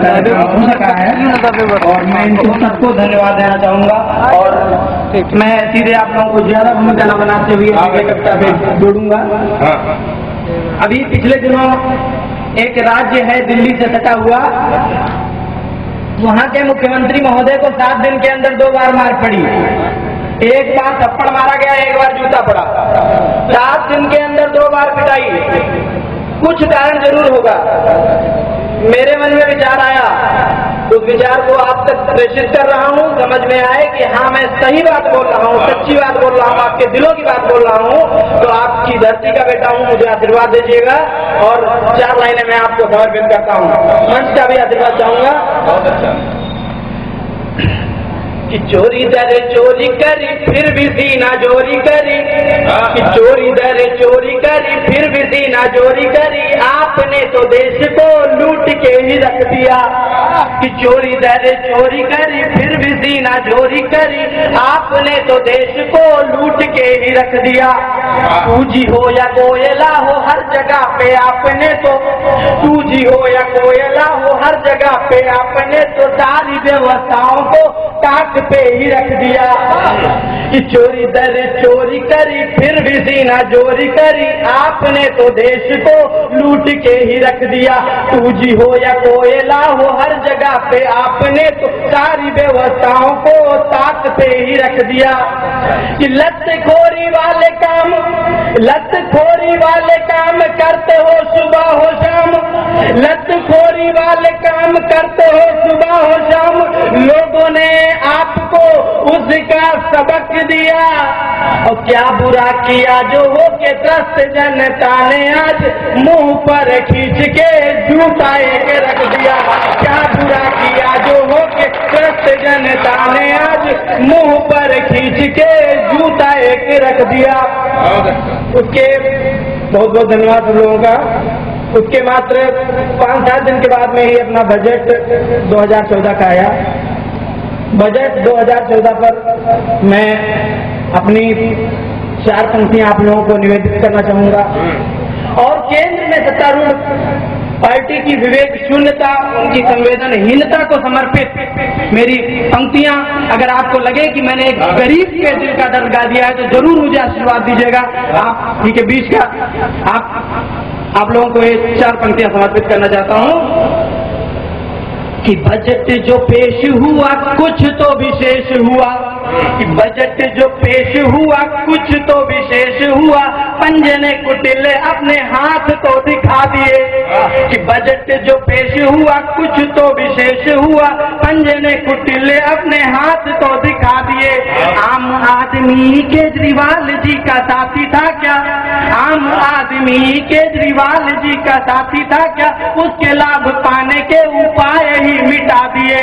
हो सका है और मैं इनको सबको धन्यवाद देना चाहूंगा। और मैं सीधे आप लोगों को ज्यादा भूमिका न बनाते हुए आगे कक्षा पे जोड़ूंगा। अभी पिछले दिनों एक राज्य है दिल्ली से सटा हुआ, वहां के मुख्यमंत्री महोदय को 7 दिन के अंदर 2 बार मार पड़ी। एक बार थप्पड़ मारा गया, एक बार जूता पड़ा। 7 दिन के अंदर 2 बार पिटाई। कुछ कारण जरूर होगा। मेरे मन में विचार आया, उस विचार को आप तक प्रेषित कर रहा हूँ, समझ में आए कि हाँ मैं सही बात बोल रहा हूँ, सच्ची बात बोल रहा हूँ, आपके दिलों की बात बोल रहा हूँ। तो आपकी धरती का बेटा हूँ, मुझे आशीर्वाद दीजिएगा और 4 लाइनें मैं आपको समर्पित करता हूँ। मंच का भी आशीर्वाद चाहूंगा कि चोरी दरे चोरी करी फिर भी सीना चोरी करी, कि चोरी दरे चोरी करी फिर भी सीना चोरी करी, आपने तो देश को लूट के ही रख दिया। कि चोरी दरे चोरी करी फिर भी सीना चोरी करी, आपने तो देश को लूट के ही रख दिया। पूंजी हो या कोयला हो हर जगह पे आपने तो, पूंजी हो या कोयला हो हर जगह पे आपने तो सारी व्यवस्थाओं को काट पे ही रख दिया। कि चोरी दर चोरी करी फिर भी सीना चोरी करी, आपने तो देश को लूट के ही रख दिया। पूंजी हो या कोयला हो हर जगह पे आपने तो सारी व्यवस्थाओं को ताक पे ही रख दिया। कि लतखोरी वाले काम, लतखोरी वाले काम करते हो सुबह हो शाम, लतखोरी वाले काम करते हो सुबह हो शाम, लोगों ने आपको उसका सबक दिया। और क्या बुरा किया जो हो के त्रस्त जनता ने आज मुंह पर खींच के जूता एक रख दिया। क्या बुरा किया जो हो के त्रस्त जनता ने आज मुंह पर खींच के जूता एक रख दिया। उसके बहुत बहुत धन्यवाद लोगों का। उसके मात्र 5-7 दिन के बाद में ही अपना बजट 2014 का आया। बजट 2014 पर मैं अपनी 4 पंक्तियां आप लोगों को निवेदित करना चाहूंगा। और केंद्र में सत्तारूढ़ पार्टी की विवेक शून्यता, उनकी संवेदनहीनता को समर्पित मेरी पंक्तियां, अगर आपको लगे कि मैंने एक गरीब के दिल का दर्द गा दिया है तो जरूर मुझे आशीर्वाद दीजिएगा। आप ही के बीच का आप लोगों को ये 4 पंक्तियां समर्पित करना चाहता हूं। कि बजट जो पेश हुआ कुछ तो विशेष हुआ, कि बजट जो पेश हुआ कुछ तो विशेष हुआ, पंजे ने कुटिल अपने हाथ तो दिखा दिए। कि बजट जो पेश हुआ कुछ तो विशेष हुआ, पंजे ने कुटिल अपने हाथ तो दिखा दिए। आम आदमी केजरीवाल जी का साथी था क्या, आम आदमी केजरीवाल जी का साथी था क्या, उसके लाभ पाने के उपाय ही मिटा दिए।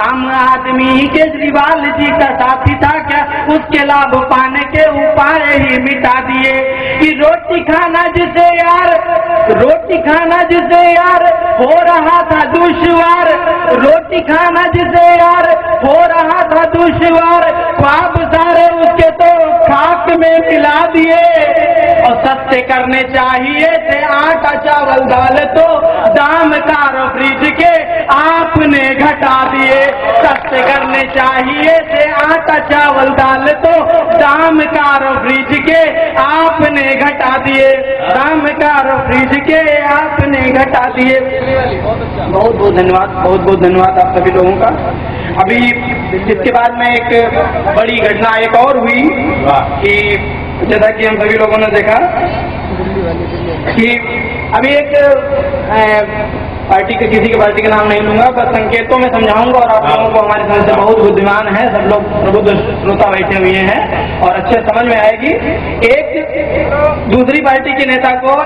आम आदमी केजरीवाल जी का साथी था क्या, उसके लाभ पाने के उपाय ही मिटा दिए। कि रोटी खाना जिसे यार, रोटी खाना जिसे यार हो रहा था दुश्वार, रोटी खाना जिसे यार हो रहा था दुश्वार, ख्वाब सारे उसके तो खाक में मिला दिए। और सस्ते करने चाहिए थे आटा चावल दाल तो दाम कारो फ्रिज के आपने घटा दिए। सस्ते करने चाहिए थे आटा चावल दाल तो दाम कारो फ्रिज के आपने घटा दिए, दाम कारो फ्रिज के आपने घटा दिए। बहुत बहुत धन्यवाद, बहुत बहुत धन्यवाद आप सभी लोगों का। अभी इसके बाद में एक बड़ी घटना एक और हुई कि जैसा कि हम सभी लोगों ने देखा कि अभी एक पार्टी के किसी की पार्टी का नाम नहीं लूंगा, बस संकेतों में समझाऊंगा और आप लोगों को हमारे समझ से बहुत बुद्धिमान है, सब लोग प्रबुद्ध श्रोता बैठे हुए हैं और अच्छे समझ में आएगी। एक दूसरी पार्टी के नेता को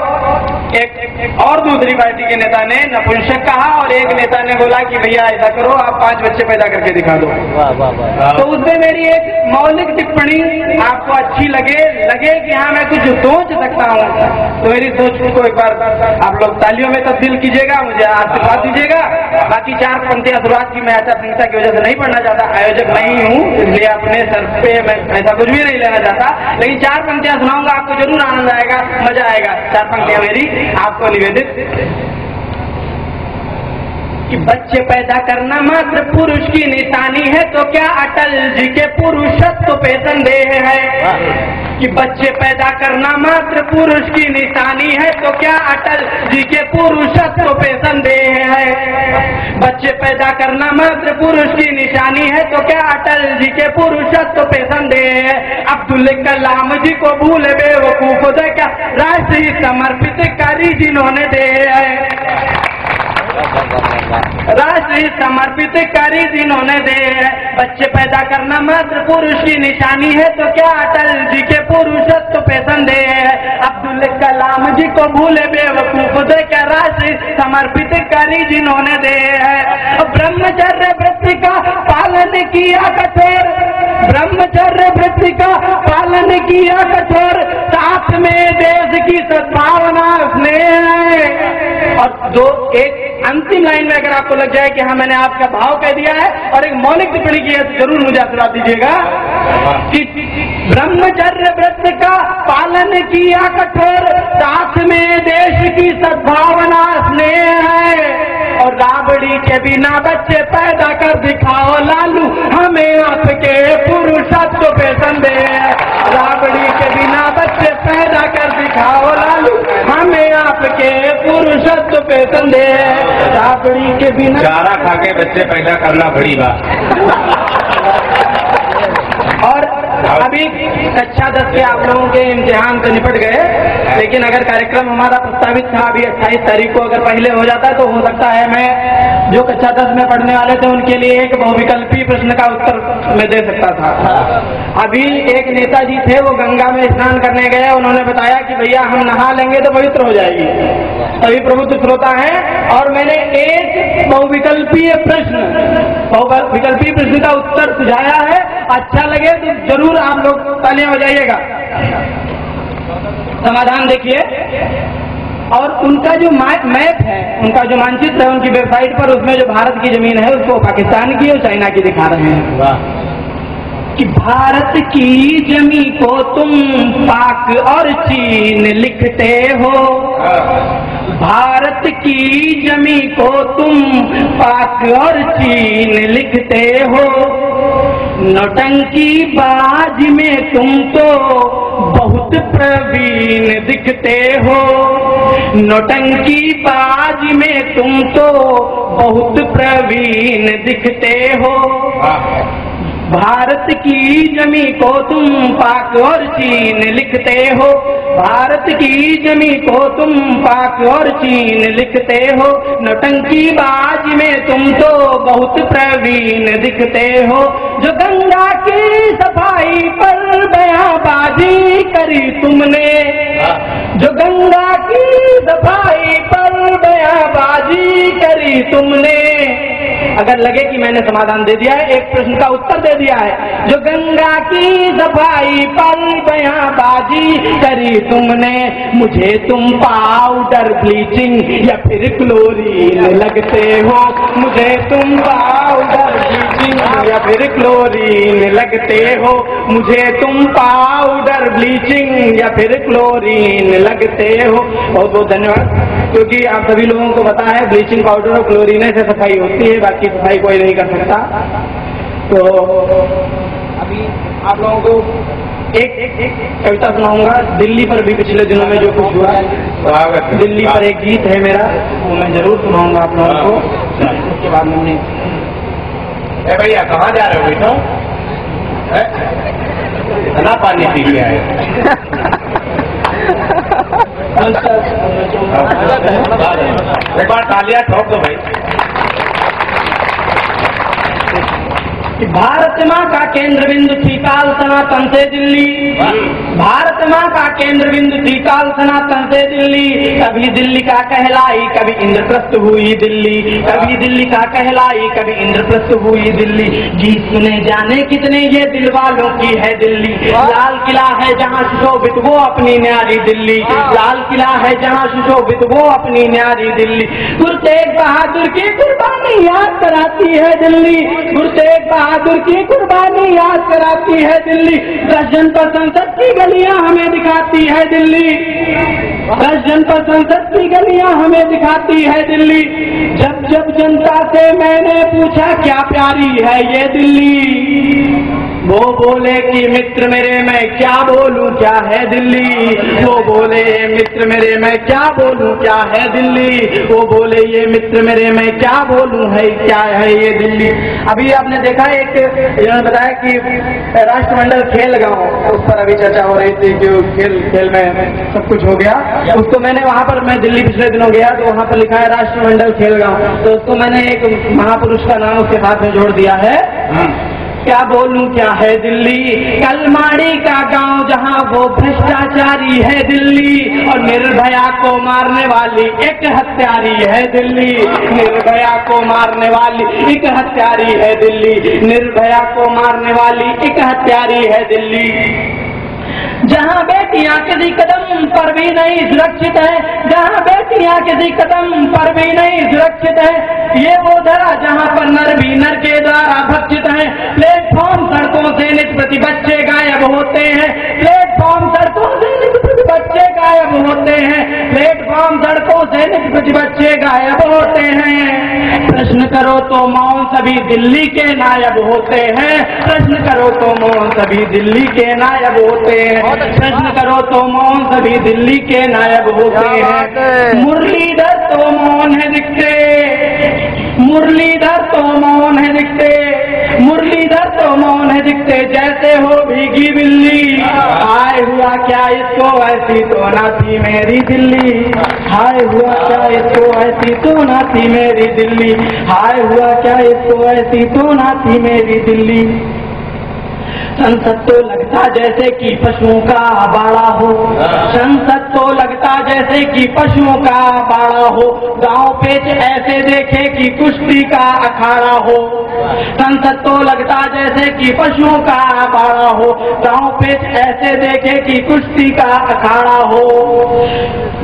एक और दूसरी पार्टी के नेता ने नपुंसक कहा और एक नेता ने बोला कि भैया ऐसा करो आप 5 बच्चे पैदा करके दिखा दो। तो उसमें मेरी एक मौलिक टिप्पणी आपको अच्छी लगे कि हाँ मैं कुछ सोच सकता हूँ, तो मेरी सोच को एक बार आप लोग तालियों में तब्दील कीजिएगा, मुझे आशीर्वाद दीजिएगा। बाकी 4 पंक्तियां शुरुआत की मैं आचार संहिता की वजह से नहीं पढ़ना चाहता, आयोजक नहीं हूँ इसलिए अपने सर पे मैं ऐसा कुछ भी नहीं लेना चाहता, लेकिन 4 पंक्तियां सुनाऊंगा, आपको जरूर आनंद आएगा, मजा आएगा। 4 पंक्तियां मेरी आपको निवेदित। कि बच्चे पैदा करना मात्र पुरुष की निशानी है, तो क्या अटल जी के पुरुषत्व पे संदेह है? कि बच्चे पैदा करना मात्र पुरुष की निशानी है, तो क्या अटल जी के पुरुषत्व पे संदेह है? बच्चे पैदा करना मात्र पुरुष की निशानी है, तो क्या अटल जी के पुरुषत्व पे संदेह है? अब्दुल कलाम जी को भूल बेवकूफ दे क्या राष्ट्र ही समर्पित करी जिन्होंने दे है, राष्ट्र ही समर्पित करी जिन्होंने दे है। बच्चे पैदा करना मात्र पुरुष की निशानी है, तो क्या अटल जी के पुरुषत्व पे संदेह है? अब्दुल कलाम जी को भूले बेवकूफ दे क्या राष्ट्र समर्पित करी जिन्होंने दे है। ब्रह्मचर्य व्रत का पालन किया कठोर, ब्रह्मचर्य व्रत का पालन किया कठोर, साथ में देश की सद्भावना स्नेह है। और दो एक अंतिम लाइन में अगर आपको लग जाए कि हाँ मैंने आपका भाव कह दिया है और एक मौलिक टिप्पणी की है, तो जरूर मुझे आशीर्वाद दीजिएगा कि ब्रह्मचर्य व्रत का पालन किया कठोर, साथ में देश की सद्भावना स्नेह है। और राबड़ी के बिना बच्चे पैदा कर दिखाओ लालू, हमें आपके पुरुषत्व पे संदेह है। राबड़ी के बिना बच्चे पैदा कर दिखाओ लालू, हमें आपके पुरुषत्व पे संदेह है। राबड़ी के बिना चारा खा के बच्चे पैदा करना बड़ी बात। और अभी कक्षा 10 के आप लोगों के इम्तिहान से निपट गए, लेकिन अगर कार्यक्रम हमारा प्रस्तावित था अभी 28 तारीख को, अगर पहले हो जाता तो हो सकता है मैं जो कक्षा 10 में पढ़ने वाले थे उनके लिए एक बहुविकल्पी प्रश्न का उत्तर मैं दे सकता था। अभी एक नेताजी थे, वो गंगा में स्नान करने गए, उन्होंने बताया कि भैया हम नहा लेंगे तो पवित्र हो जाएगी। सभी प्रबुद्ध श्रोता है, और मैंने एक बहुविकल्पीय प्रश्न का उत्तर सुझाया है। अच्छा लगे तो जरूर आप लोग तालियां बजाइएगा। समाधान देखिए, और उनका जो मैप है, उनका जो मानचित्र है उनकी वेबसाइट पर, उसमें जो भारत की जमीन है उसको पाकिस्तान की और चाइना की दिखा रहे हैं कि भारत की जमी को तुम पाक और चीन लिखते हो, भारत की जमी को तुम पाक और चीन लिखते हो, नौटंकी बाज में तुम तो बहुत प्रवीण दिखते हो, नौटंकी बाज में तुम तो बहुत प्रवीण दिखते हो, भारत की जमी को तुम पाक और चीन लिखते हो, भारत की जमी को तुम पाक और चीन लिखते हो, नौटंकी बाज में तुम तो बहुत प्रवीण दिखते हो, जो गंगा की सफाई पर बयानबाजी करी तुमने, जो गंगा की सफाई पर बयानबाजी करी तुमने। अगर लगे कि मैंने समाधान दे दिया है, एक प्रश्न का उत्तर दे दिया है, जो गंगा की सफाई पर बयानबाजी करी तुमने, मुझे तुम पाउडर ब्लीचिंग या फिर क्लोरीन लगते हो, मुझे तुम पाउडर ब्लीचिंग या फिर क्लोरीन लगते हो, मुझे तुम पाउडर ब्लीचिंग या फिर क्लोरीन लगते हो। बहुत बहुत धन्यवाद, क्योंकि आप सभी लोगों को पता है ब्लीचिंग पाउडर और क्लोरीन से सफाई होती है, बाकी सफाई कोई नहीं कर सकता। तो अभी आप लोगों को एक कविता सुनाऊंगा, दिल्ली पर भी पिछले दिनों में जो कुछ हुआ, दिल्ली पर एक गीत है मेरा, वो मैं जरूर सुनाऊंगा आप लोगों को। उसके बाद में भैया कहाँ जा रहे हो बेटा? इतना पानी पी के आए? एक बार तालियां ठोक दो भाई। भारत माँ का केंद्र बिंदु थी काल सनातन से दिल्ली, भारत माँ का केंद्र बिंदु थी काल सनातन से दिल्ली, कभी दिल्ली का कहलाई कभी इंद्रप्रस्थ हुई दिल्ली, कभी दिल्ली का कहलाई कभी इंद्रप्रस्थ हुई दिल्ली, गीत सुने जाने कितने ये दिल वालों की है दिल्ली, लाल किला है जहाँ सुशोभित वो अपनी न्यारी दिल्ली, लाल किला है जहाँ सुशोभित वो अपनी न्यारी दिल्ली, गुरु तेग बहादुर की कुर्बानी याद कराती है दिल्ली, गुरु तेग बहादुर की कुर्बानी याद कराती है दिल्ली, 10 जनपद संसद की गलियां हमें दिखाती है दिल्ली। 10 जनपद संसद की गलियां हमें दिखाती है दिल्ली। जब जब जनता से मैंने पूछा क्या प्यारी है ये दिल्ली, वो बोले कि मित्र मेरे मैं क्या बोलूं क्या है दिल्ली। वो बोले मित्र मेरे मैं क्या बोलूं क्या है दिल्ली। वो बोले ये मित्र मेरे मैं क्या बोलूं है क्या है ये दिल्ली। अभी आपने देखा एक इन्होंने बताया कि राष्ट्रमंडल खेल गांव, उस पर अभी चर्चा हो रही थी कि खेल में सब कुछ हो गया। उसको मैंने वहां पर, मैं दिल्ली पिछले दिनों गया तो वहां पर लिखा है राष्ट्रमंडल खेल गांव, तो उसको मैंने एक महापुरुष का नाम उसके साथ में जोड़ दिया है। क्या बोलूं क्या है दिल्ली, कलमाड़ी का गांव जहां वो भ्रष्टाचारी है दिल्ली, और निर्भया को मारने वाली एक हत्यारी है दिल्ली। निर्भया को मारने वाली एक हत्यारी है दिल्ली। निर्भया को मारने वाली एक हत्यारी है दिल्ली। जहाँ बेटियां किसी कदम पर भी नहीं सुरक्षित है, जहाँ बेटियां किसी कदम पर भी नहीं सुरक्षित है, ये वो धरा जहाँ पर नर भी नर के द्वारा भक्षित है। प्लेटफॉर्म सड़कों से नित प्रति बच्चे गायब होते हैं। प्लेटफॉर्म सड़कों से नित प्रति बच्चे गायब होते हैं। प्लेटफॉर्म सड़कों से नित प्रति बच्चे गायब होते हैं। प्रश्न करो तो मौन सभी दिल्ली के नायब होते हैं। प्रश्न करो तो मौन सभी दिल्ली के नायब होते हैं। प्रश्न करो तो मौन सभी दिल्ली के नायब होते हैं। मुरलीधर तो मौन है दिखते, मुरलीधर तो मौन है दिखते, मुरलीधर तो मौन है दिखते, जैसे हो भीगी बिल्ली। हाय हुआ क्या इसको ऐसी तो ना थी मेरी दिल्ली। हाय हुआ क्या इसको ऐसी तो ना थी मेरी दिल्ली। हाय हुआ क्या इसको ऐसी तो ना थी मेरी दिल्ली। संसद तो लगता जैसे कि पशुओं का बाड़ा हो। संसद तो लगता जैसे कि पशुओं का बाड़ा हो। गांव पेच ऐसे देखे कि कुश्ती का अखाड़ा हो। संसद तो लगता जैसे कि पशुओं का बाड़ा हो। गांव पेच ऐसे देखे कि कुश्ती का अखाड़ा हो।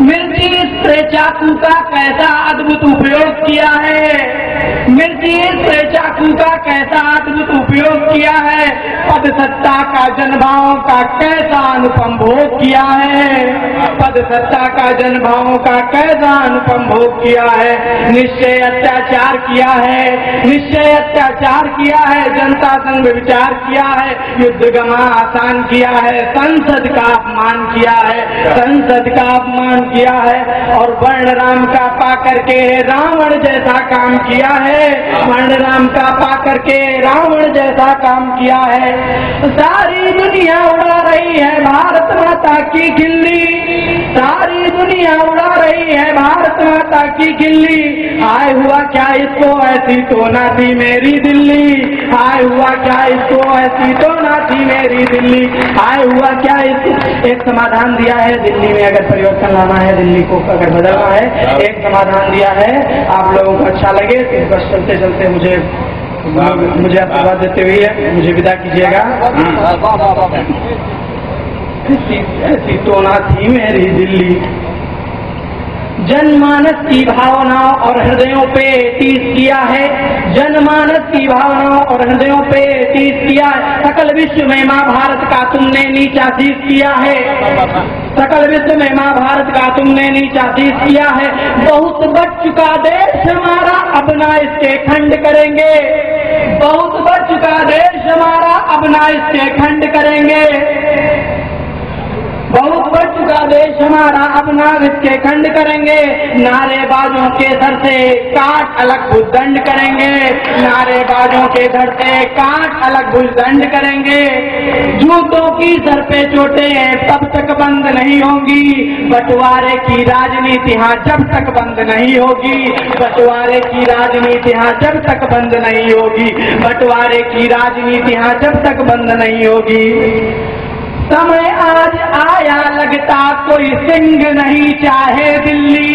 मिर्ची स्प्रे चाकू का कैसा अद्भुत उपयोग किया है। मिर्ची स्प्रे चाकू का कैसा अद्भुत उपयोग किया है। पद सत्ता का जनभावों का कैसा अनुपम भोग किया है। पद सत्ता का जनभावों का कैसा अनुपम भोग किया है। निश्चय अत्याचार किया है। निश्चय अत्याचार किया है। जनता संग विचार किया है। युद्ध गमा आसान किया है। संसद का अपमान किया है। संसद का अपमान किया है। और वर्ण राम का पा करके रावण जैसा काम किया है। वर्ण राम का पा करके रावण जैसा काम किया है। सारी दुनिया उड़ा रही है भारत माता की खिल्ली। सारी दुनिया उड़ा रही है भारत माता की खिल्ली। हाय हुआ क्या इसको ऐसी तो ना थी मेरी दिल्ली। हाय हुआ क्या इसको ऐसी तो ना थी मेरी दिल्ली। हाय हुआ क्या इसको। एक समाधान दिया है दिल्ली में, अगर परिवर्तन लाना है, दिल्ली को अगर बदलना है, एक समाधान दिया है। आप लोगों को अच्छा लगे तो बस चलते चलते मुझे आशीर्वाद देते हुए मुझे विदा कीजिएगा। ऐसी तो ना थी मेरी दिल्ली। जनमानस की भावनाओं और हृदयों पे तीस किया है। जनमानस की भावनाओं और हृदयों पे तीस किया है। सकल विश्व में माँ भारत का तुमने नीचा शीश किया है। सकल विश्व में माँ भारत का तुमने नीचा शीश किया है। बहुत बढ़ चुका देश हमारा, अब ना इसके खंड करेंगे। बहुत बढ़ चुका देश हमारा, अब ना इसके खंड करेंगे। बहुत बढ़ चुका देश हमारा, अब ना इसके खंड करेंगे। नारेबाजों के सर से काट अलग भुजदंड करेंगे। नारेबाजों के सर से काट अलग भुजदंड करेंगे। जूतों की सर पे चोटें तब तक बंद नहीं होंगी। बंटवारे की राजनीति हाँ जब तक बंद नहीं होगी। बंटवारे की राजनीति हाँ जब तक बंद नहीं होगी। बंटवारे की राजनीति हाँ जब तक बंद नहीं होगी। समय आज आया लगता कोई सिंह नहीं चाहे दिल्ली।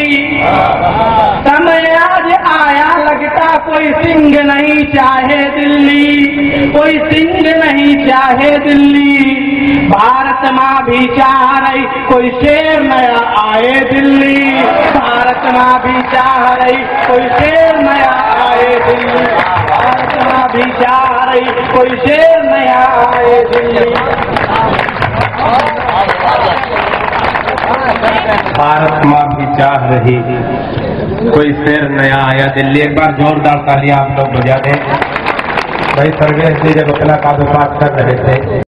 समय आज आया लगता कोई सिंह नहीं चाहे दिल्ली। कोई सिंह नहीं चाहे दिल्ली। भारत माँ भी चाह रही कोई शेर नया आए दिल्ली। भारत माँ भी चाह रही कोई शेर नया आए दिल्ली। भारत माँ भी चाह रही कोई शेर नया आए दिल्ली। भारत माँ भी चाह रही, कोई शेर नया आया दिल्ली। एक बार जोरदार तालियां आप लोग बजा दें भाई। सर्वेश जी जब अपना कादोपात कर रहे थे